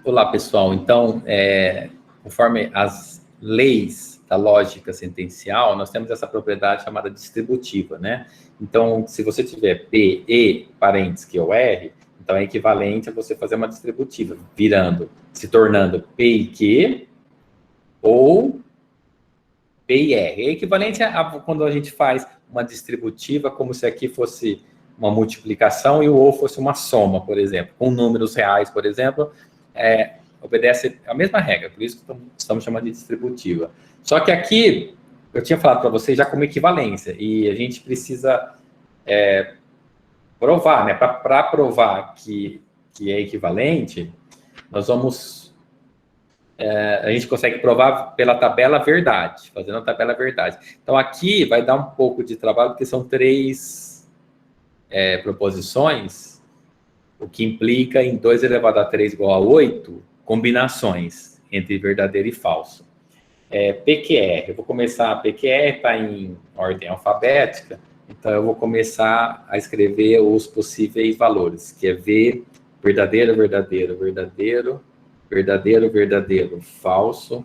Olá, pessoal. Então, conforme as leis da lógica sentencial, nós temos essa propriedade chamada distributiva, né? Então, se você tiver P, E, parênteses, Q ou R, então é equivalente a você fazer uma distributiva, se tornando P e Q ou P e R. É equivalente a quando a gente faz uma distributiva, como se aqui fosse uma multiplicação e o ou fosse uma soma, por exemplo, com números reais, por exemplo, obedece a mesma regra, por isso que estamos chamando de distributiva. Só que aqui, eu tinha falado para vocês já como equivalência, e a gente precisa provar, né? Para provar que é equivalente, nós vamos... a gente consegue provar pela tabela verdade, fazendo a tabela verdade. Então, aqui vai dar um pouco de trabalho, porque são 3 proposições, o que implica em 2 elevado a 3 igual a 8 combinações entre verdadeiro e falso. PQR, eu vou começar, PQR está em ordem alfabética, então eu vou começar a escrever os possíveis valores, que é V, verdadeiro, verdadeiro, verdadeiro, verdadeiro, verdadeiro, falso,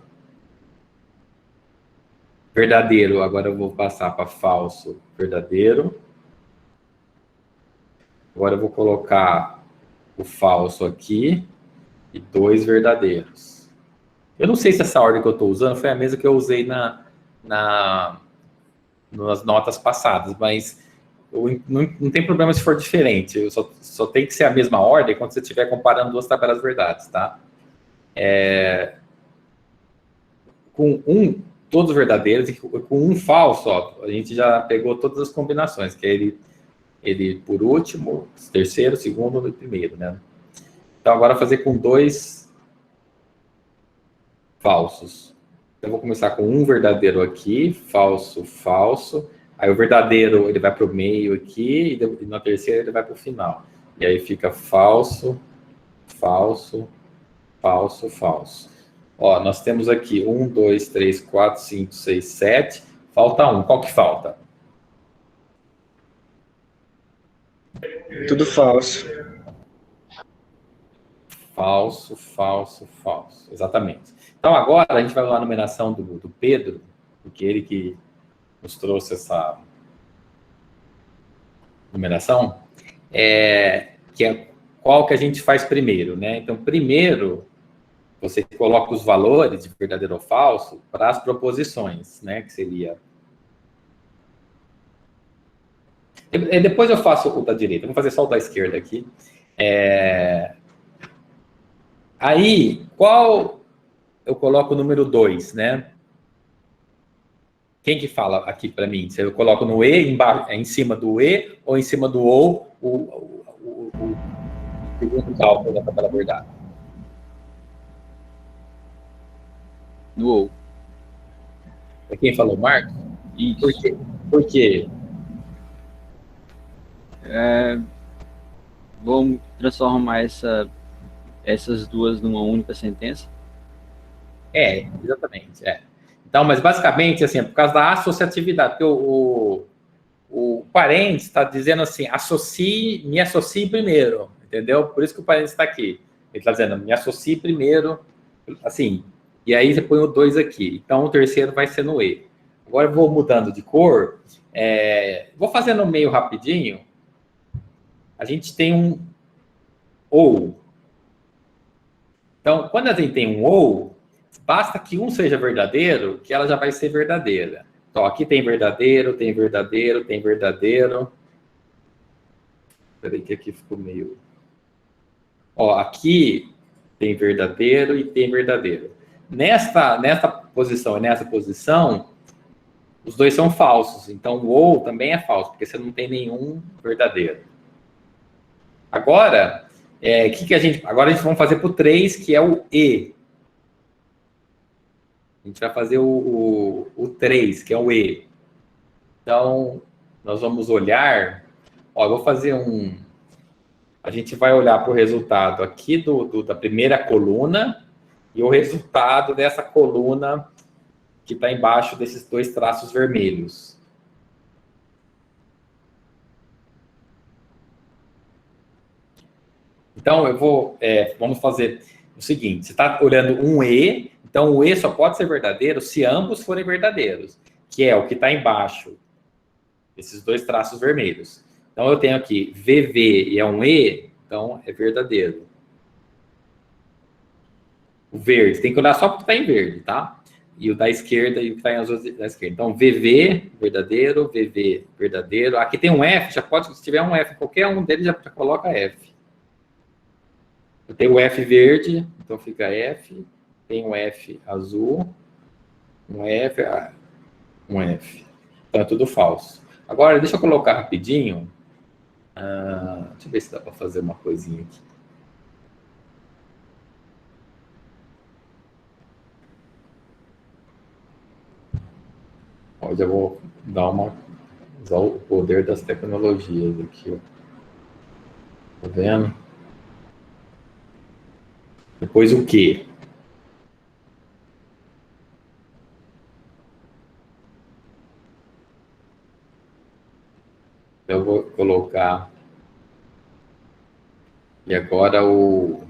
verdadeiro, agora eu vou passar para falso, verdadeiro, agora eu vou colocar o falso aqui e 2 verdadeiros. Eu não sei se essa ordem que eu estou usando foi a mesma que eu usei nas notas passadas, mas não tem problema se for diferente. Só tem que ser a mesma ordem quando você estiver comparando 2 tabelas verdades, tá? Com todos verdadeiros e com um falso, ó, a gente já pegou todas as combinações, que é ele por último, terceiro, segundo e primeiro, né? Então, agora fazer com 2 falsos. Eu vou começar com um verdadeiro aqui, falso, falso. Aí o verdadeiro ele vai para o meio aqui e na terceira ele vai para o final. E aí fica falso, falso, falso, falso. Ó, nós temos aqui 1, 2, 3, 4, 5, 6, 7. Falta 1. Qual que falta? Tudo falso. Falso, falso, falso. Exatamente. Então, agora a gente vai lá na numeração do Pedro, porque ele que nos trouxe essa numeração, que é qual que a gente faz primeiro, né? Então, primeiro, você coloca os valores de verdadeiro ou falso para as proposições, né? Que seria... Depois eu faço o da direita, vou fazer só o da esquerda aqui. Aí, qual eu coloco o número 2, né? Quem que fala aqui para mim? Se eu coloco no E, em cima do E, ou em cima do OU, o segundo cálculo da tabela verdade? No OU. Quem falou, Marcos? Isso. Por quê? Por quê? Vamos transformar essas duas numa única sentença? Exatamente. Então, mas basicamente, assim, é por causa da associatividade, porque o parente está dizendo assim, me associe primeiro, entendeu? Por isso que o parente está aqui. Ele está dizendo, me associe primeiro, assim, e aí você põe o 2 aqui. Então, o terceiro vai ser no E. Agora eu vou mudando de cor, vou fazendo meio rapidinho. A gente tem um OU. Então, quando a gente tem um OU, basta que um seja verdadeiro, que ela já vai ser verdadeira. Então, aqui tem verdadeiro, tem verdadeiro, tem verdadeiro. Espera aí que aqui ficou meio... Ó, aqui tem verdadeiro e tem verdadeiro. Nesta posição e nessa posição, os dois são falsos. Então, o ou também é falso, porque você não tem nenhum verdadeiro. Agora, agora a gente vai fazer para o 3, que é o E. A gente vai fazer o 3, que é o E. Então, nós vamos olhar... Ó, eu vou fazer a gente vai olhar para o resultado aqui da primeira coluna e o resultado dessa coluna que está embaixo desses 2 traços vermelhos. Então, vamos fazer... o seguinte, você está olhando um E, então o E só pode ser verdadeiro se ambos forem verdadeiros, que é o que está embaixo, esses dois traços vermelhos. Então eu tenho aqui VV e é um E, então é verdadeiro. O verde, tem que olhar só porque está em verde, tá? E o da esquerda e o que está em azul da esquerda. Então, VV, verdadeiro, VV, verdadeiro. Aqui tem um F, já pode, se tiver um F, qualquer um deles já coloca F. Eu tenho o F verde, então fica F. Tem um F azul, um F, um F. Então é tudo falso. Agora, deixa eu colocar rapidinho. Deixa eu ver se dá para fazer uma coisinha aqui. Eu já vou dar usar o poder das tecnologias aqui, ó. Tá vendo? Depois o quê? Eu vou colocar. E agora o.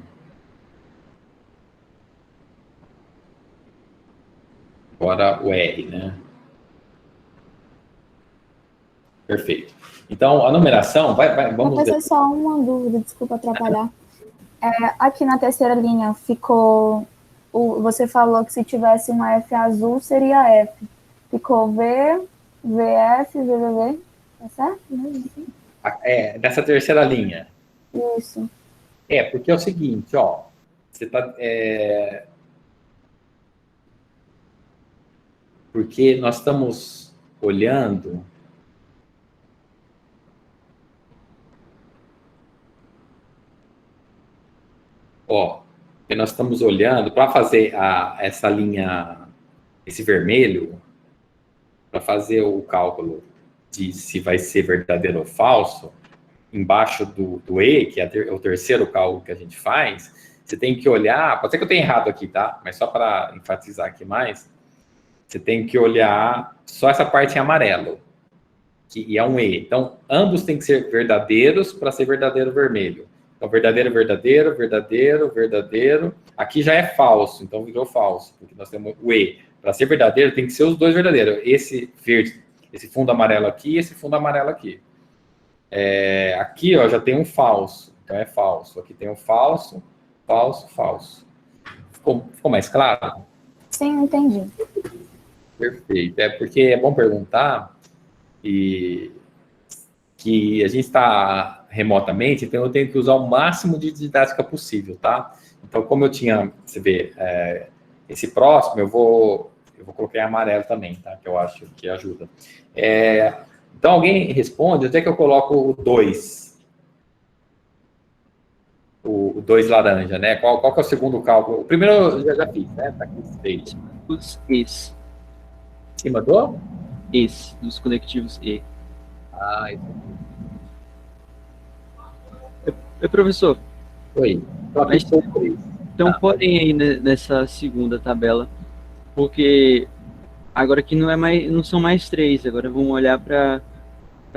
Agora o R, né? Perfeito. Então, a numeração, vamos ver. Professor, só uma dúvida, desculpa atrapalhar. Aqui na terceira linha ficou, você falou que se tivesse uma F azul seria F. Ficou V, VF, VVV, tá certo? Nessa terceira linha. Isso. Porque é o seguinte, ó. Você tá. Porque nós estamos olhando. Ó, porque nós estamos olhando para fazer essa linha, esse vermelho, para fazer o cálculo de se vai ser verdadeiro ou falso, embaixo do E, que é o terceiro cálculo que a gente faz, você tem que olhar, pode ser que eu tenha errado aqui, tá? Mas só para enfatizar aqui mais, você tem que olhar só essa parte em amarelo, que é um E. Então, ambos têm que ser verdadeiros para ser verdadeiro vermelho. Então, verdadeiro, verdadeiro, verdadeiro, verdadeiro. Aqui já é falso, então virou falso, porque nós temos o E. Para ser verdadeiro, tem que ser os dois verdadeiros. Esse verde, esse fundo amarelo aqui e esse fundo amarelo aqui. Aqui, ó, já tem um falso, então é falso. Aqui tem um falso, falso, falso. Ficou mais claro? Sim, entendi. Perfeito. Porque é bom perguntar e que a gente está remotamente, então eu tenho que usar o máximo de didática possível, tá? Então, como eu tinha, você vê, esse próximo, eu vou colocar em amarelo também, tá? Que eu acho que ajuda. Então, alguém responde, onde é que eu coloco o 2? O 2 laranja, né? Qual que é o segundo cálculo? O primeiro eu já fiz, né? Tá aqui feito. Os E's. Em cima do? E's, dos conectivos E. Isso. Professor. Oi. Então podem aí nessa segunda tabela, porque agora aqui não são mais 3, agora vamos olhar para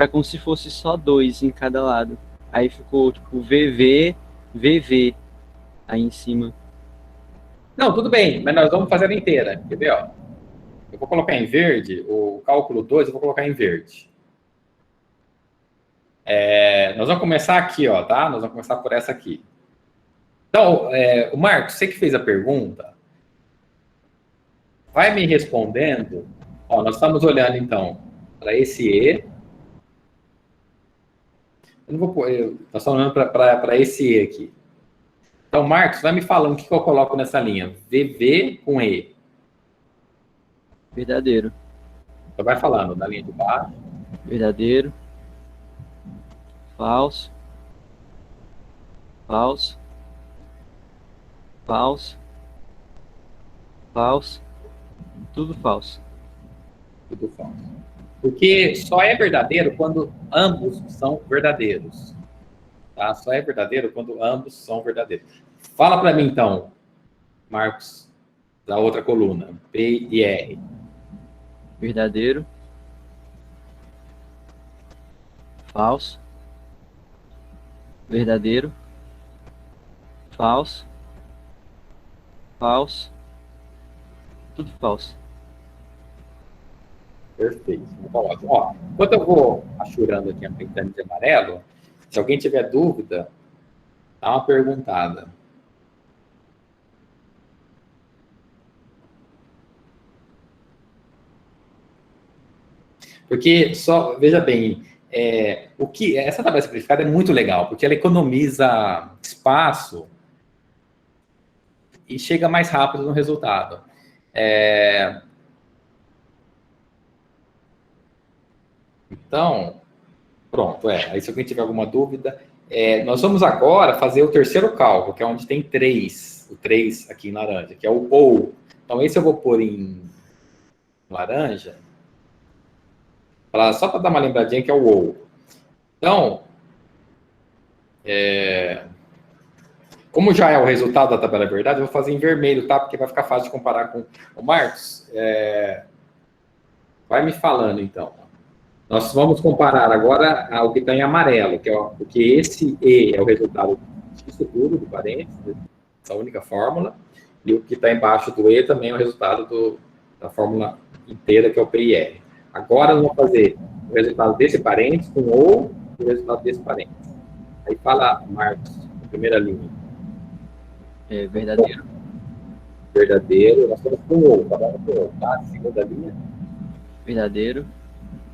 como se fosse só 2 em cada lado. Aí ficou tipo VV, VV aí em cima. Não, tudo bem, mas nós vamos fazer ela inteira, quer ver, ó? Eu vou colocar em verde, o cálculo 2 eu vou colocar em verde. Nós vamos começar aqui, ó, tá? Nós vamos começar por essa aqui. Então, o Marcos, você que fez a pergunta, vai me respondendo. Ó, nós estamos olhando, então, para esse E. Eu não vou pôr, nós estamos olhando para esse E aqui. Então, Marcos, vai me falando o que eu coloco nessa linha. VV com E. Verdadeiro. Então, vai falando na linha de baixo. Verdadeiro. Falso. Falso. Falso. Falso. Tudo falso. Tudo falso. Porque só é verdadeiro quando ambos são verdadeiros. Tá? Só é verdadeiro quando ambos são verdadeiros. Fala para mim, então, Marcos, da outra coluna. P e R. Verdadeiro. Falso. Verdadeiro. Falso. falso. Tudo falso. Perfeito. Então, ótimo. Ó, enquanto eu vou achurando aqui, pintando de amarelo, se alguém tiver dúvida, dá uma perguntada. Porque, só, veja bem, essa tabela simplificada é muito legal, porque ela economiza espaço e chega mais rápido no resultado. Então, pronto, aí se alguém tiver alguma dúvida, nós vamos agora fazer o terceiro cálculo, que é onde tem 3, o 3 aqui em laranja, que é o ou. Então, esse eu vou pôr em laranja, só para dar uma lembradinha que é o ou. Então, como já é o resultado da tabela verdade, eu vou fazer em vermelho, tá? Porque vai ficar fácil de comparar com o Marcos. Vai me falando, então. Nós vamos comparar agora ao que está em amarelo, porque esse E é o resultado disso tudo, do parênteses, essa única fórmula, e o que está embaixo do E também é o resultado da fórmula inteira, que é o PIR. Agora, nós vamos fazer o resultado desse parênteses com ou e o resultado desse parênteses. Aí fala, Marcos, a primeira linha. Verdadeiro. Verdadeiro, nós estamos com ou, tá bom? Com ou, tá? Segunda linha. Verdadeiro.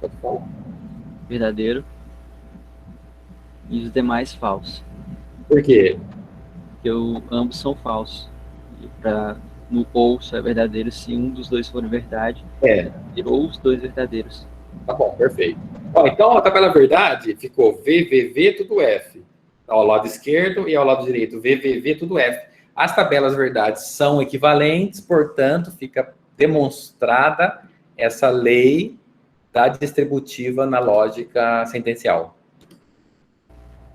Pode falar. Verdadeiro. E os demais falsos. Por quê? Porque ambos são falsos. No ou só é verdadeiro se um dos dois for verdade. Ou os dois verdadeiros. Tá bom, perfeito. Então, a tabela verdade ficou VVV, tudo F. Ao lado esquerdo e ao lado direito, VVV, tudo F. As tabelas verdades são equivalentes, portanto, fica demonstrada essa lei da distributiva na lógica sentencial.